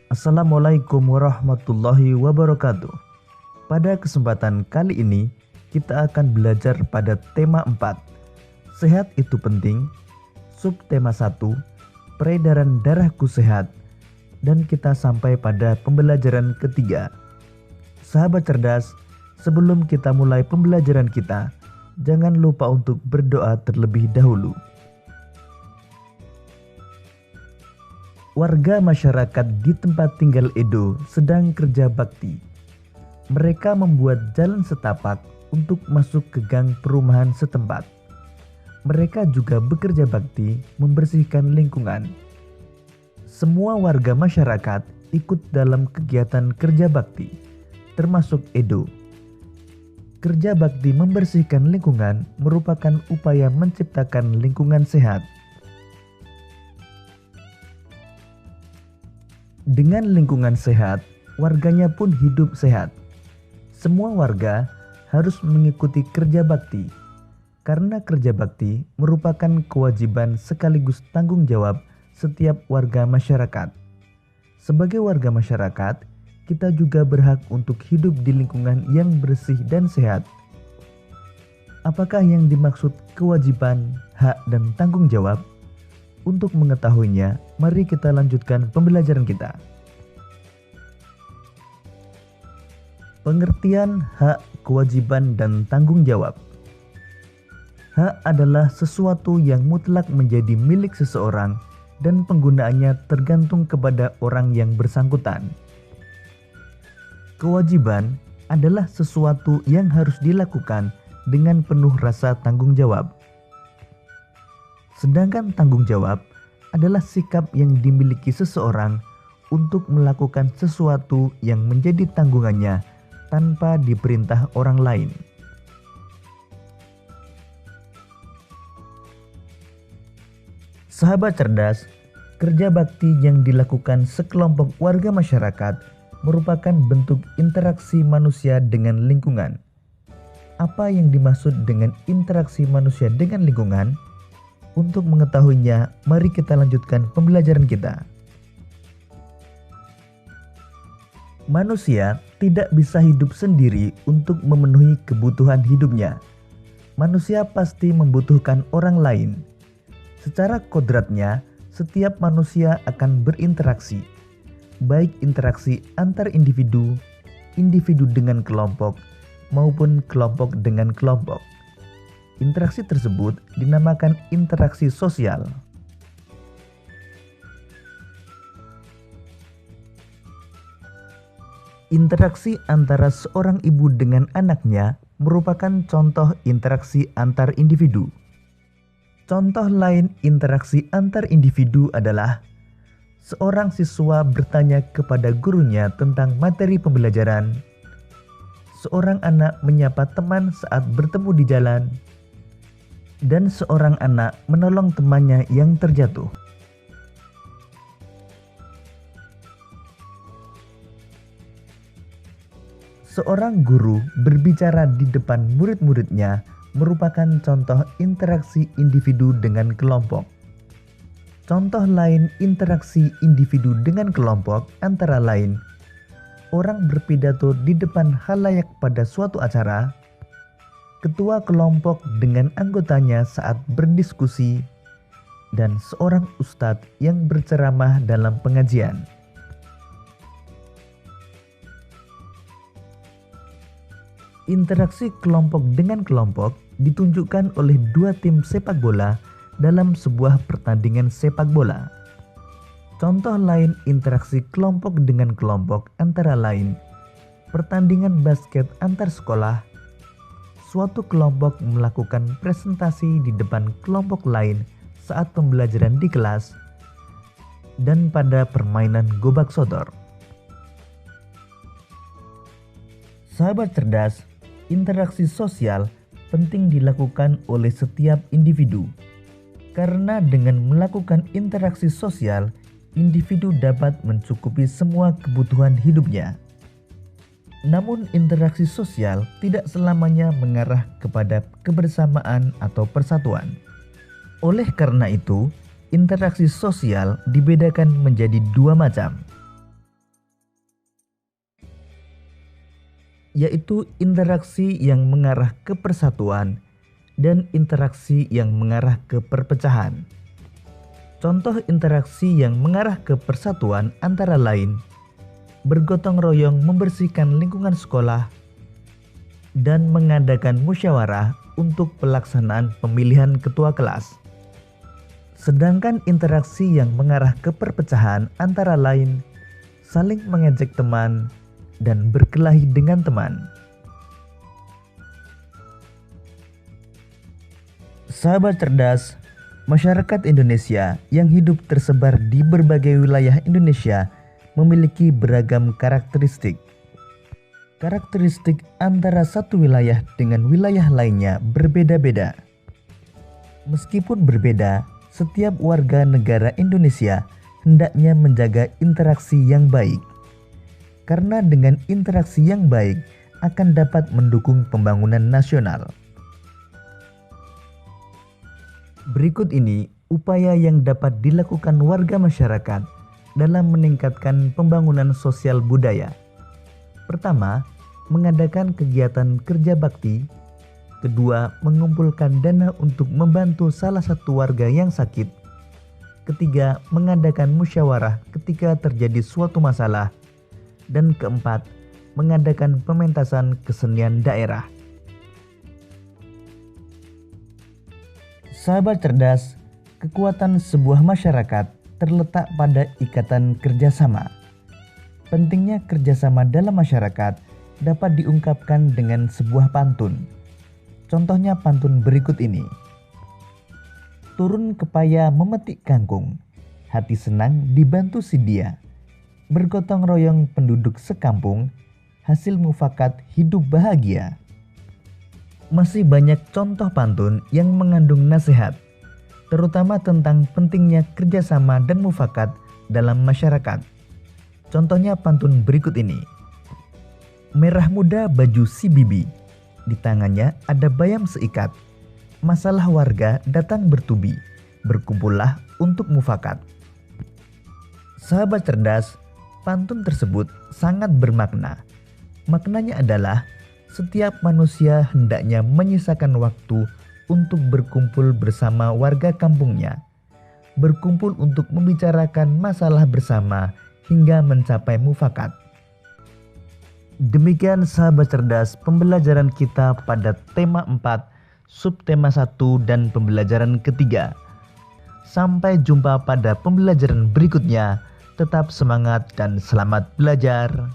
Assalamualaikum warahmatullahi wabarakatuh. Pada kesempatan kali ini, kita akan belajar pada tema 4. Sehat itu penting. Subtema 1, peredaran darahku sehat. Dan kita sampai pada pembelajaran ketiga. Sahabat cerdas, sebelum kita mulai pembelajaran kita, jangan lupa untuk berdoa terlebih dahulu. Warga masyarakat di tempat tinggal Edo sedang kerja bakti. Mereka membuat jalan setapak untuk masuk ke gang perumahan setempat. Mereka juga bekerja bakti membersihkan lingkungan. Semua warga masyarakat ikut dalam kegiatan kerja bakti, termasuk Edo. Kerja bakti membersihkan lingkungan merupakan upaya menciptakan lingkungan sehat. Dengan lingkungan sehat, warganya pun hidup sehat. Semua warga harus mengikuti kerja bakti, karena kerja bakti merupakan kewajiban sekaligus tanggung jawab setiap warga masyarakat. Sebagai warga masyarakat, kita juga berhak untuk hidup di lingkungan yang bersih dan sehat. Apakah yang dimaksud kewajiban, hak, dan tanggung jawab? Untuk mengetahuinya, mari kita lanjutkan pembelajaran kita. Pengertian hak, kewajiban, dan tanggung jawab. Hak adalah sesuatu yang mutlak menjadi milik seseorang dan penggunaannya tergantung kepada orang yang bersangkutan. Kewajiban adalah sesuatu yang harus dilakukan dengan penuh rasa tanggung jawab. Sedangkan tanggung jawab adalah sikap yang dimiliki seseorang untuk melakukan sesuatu yang menjadi tanggungannya tanpa diperintah orang lain. Sahabat cerdas, kerja bakti yang dilakukan sekelompok warga masyarakat merupakan bentuk interaksi manusia dengan lingkungan. Apa yang dimaksud dengan interaksi manusia dengan lingkungan? Untuk mengetahuinya, mari kita lanjutkan pembelajaran kita. Manusia tidak bisa hidup sendiri untuk memenuhi kebutuhan hidupnya. Manusia pasti membutuhkan orang lain. Secara kodratnya, setiap manusia akan berinteraksi, baik interaksi antar individu, individu dengan kelompok, maupun kelompok dengan kelompok. Interaksi tersebut dinamakan interaksi sosial. Interaksi antara seorang ibu dengan anaknya merupakan contoh interaksi antar individu. Contoh lain interaksi antar individu adalah seorang siswa bertanya kepada gurunya tentang materi pembelajaran. Seorang anak menyapa teman saat bertemu di jalan. Dan seorang anak menolong temannya yang terjatuh. Seorang guru berbicara di depan murid-muridnya merupakan contoh interaksi individu dengan kelompok. Contoh lain interaksi individu dengan kelompok antara lain orang berpidato di depan khalayak pada suatu acara, ketua kelompok dengan anggotanya saat berdiskusi, dan seorang ustadz yang berceramah dalam pengajian. Interaksi kelompok dengan kelompok ditunjukkan oleh dua tim sepak bola dalam sebuah pertandingan sepak bola. Contoh lain interaksi kelompok dengan kelompok antara lain pertandingan basket antar sekolah. Suatu kelompok melakukan presentasi di depan kelompok lain saat pembelajaran di kelas, dan pada permainan gobak sodor. Sahabat cerdas, interaksi sosial penting dilakukan oleh setiap individu. Karena dengan melakukan interaksi sosial, individu dapat mencukupi semua kebutuhan hidupnya. Namun interaksi sosial tidak selamanya mengarah kepada kebersamaan atau persatuan. Oleh karena itu, interaksi sosial dibedakan menjadi dua macam. yaitu interaksi yang mengarah ke persatuan dan interaksi yang mengarah ke perpecahan. Contoh interaksi yang mengarah ke persatuan antara lain bergotong royong membersihkan lingkungan sekolah dan mengadakan musyawarah untuk pelaksanaan pemilihan ketua kelas. Sedangkan interaksi yang mengarah ke perpecahan antara lain saling mengejek teman dan berkelahi dengan teman. Sahabat cerdas, masyarakat Indonesia yang hidup tersebar di berbagai wilayah Indonesia memiliki beragam karakteristik. Karakteristik antara satu wilayah dengan wilayah lainnya berbeda-beda. Meskipun berbeda, setiap warga negara Indonesia hendaknya menjaga interaksi yang baik. Karena dengan interaksi yang baik akan dapat mendukung pembangunan nasional. Berikut ini upaya yang dapat dilakukan warga masyarakat dalam meningkatkan pembangunan sosial budaya. Pertama, mengadakan kegiatan kerja bakti. Kedua, mengumpulkan dana untuk membantu salah satu warga yang sakit. Ketiga, mengadakan musyawarah ketika terjadi suatu masalah. Dan keempat, mengadakan pementasan kesenian daerah. Sahabat cerdas, kekuatan sebuah masyarakat terletak pada ikatan kerjasama. Pentingnya kerjasama dalam masyarakat dapat diungkapkan dengan sebuah pantun. Contohnya pantun berikut ini. Turun ke paya memetik kangkung, hati senang dibantu si dia. Bergotong royong penduduk sekampung, hasil mufakat hidup bahagia. Masih banyak contoh pantun yang mengandung nasihat, terutama tentang pentingnya kerjasama dan mufakat dalam masyarakat. Contohnya pantun berikut ini. Merah muda baju si bibi, di tangannya ada bayam seikat. Masalah warga datang bertubi, berkumpullah untuk mufakat. Sahabat cerdas, pantun tersebut sangat bermakna. Maknanya adalah setiap manusia hendaknya menyisakan waktu untuk berkumpul bersama warga kampungnya. Berkumpul untuk membicarakan masalah bersama hingga mencapai mufakat. Demikian sahabat cerdas pembelajaran kita pada tema 4, subtema 1 dan pembelajaran ketiga. Sampai jumpa pada pembelajaran berikutnya. Tetap semangat dan selamat belajar.